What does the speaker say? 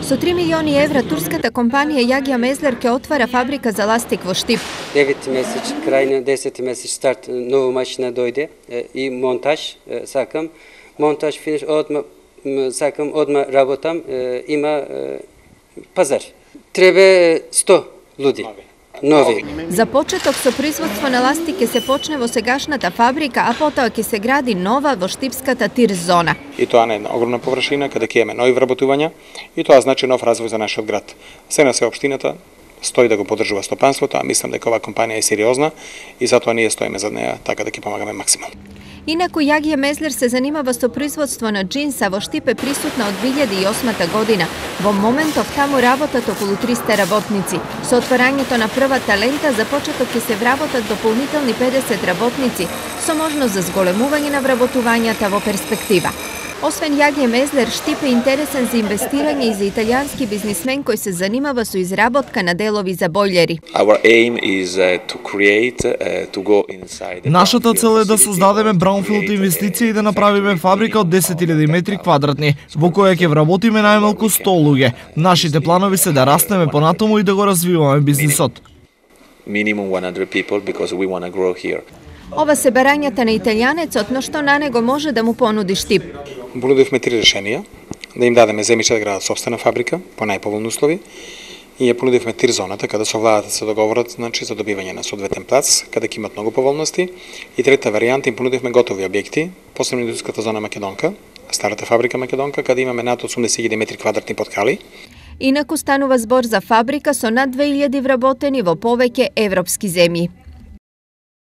Со 3 милиони евра турската компанија Јагја Мезлер ке отвара фабрика за ластик во Штип. 9 месец, крај на 10 месец старт, нова машина дојде и монтаж, сакам. Монтаж, финиш, сакам, одма работам, има пазар. Треба 100 луѓе. Нови. За почеток со производство на ластик ќе се почне во сегашната фабрика, а потоа ќе се гради нова во Штипската тирс зона. И тоа на една огромна површина каде ќе имаме нови вработувања и тоа значи нов развој за нашиот град. Се на се општината стои да го поддржува стопанството, а мислам дека оваа компанија е сериозна и затоа ние стоиме за неа така да ќе помагаме максимално. Инаку Јагја Мезлер се занимава со производство на джинса, во Штип е присутна од 2008 година. Во моментов таму работат околу 300 работници. Со отварањето на првата лента за почеток ќе се вработат дополнителни 50 работници, со можност за зголемување на вработувањата во перспектива. Освен Јагја Мезлер, Штип е интересен за инвестирање и за италијански бизнисмен кој се занимава со изработка на делови за бојлери. Нашата цел е да создадеме браунфилд инвестиција и да направиме фабрика од 10.000 метри квадратни, во која ќе вработиме најмалку 100 луѓе. Нашите планови се да растеме понатаму и да го развиваме бизнисот. Minimum 100 people because we want to grow here. Ова се барањата на италијанецот, но што на него може да му понуди Штип. Понудивме 3 решенија, да им дадеме земјиште да градат сопствена фабрика по најповолни услови и ја понудивме тирс зоната каде со владата се договорат за добивање на соодветен плац, каде ќе имат многу поволности, и трета варијанта им понудивме готови објекти, посебно индустријската зона Македонка, старата фабрика Македонка, каде имаме над 80.000 метри квадратни поткали. Инаку станува збор за фабрика со над 2000 вработени во повеќе европски земји.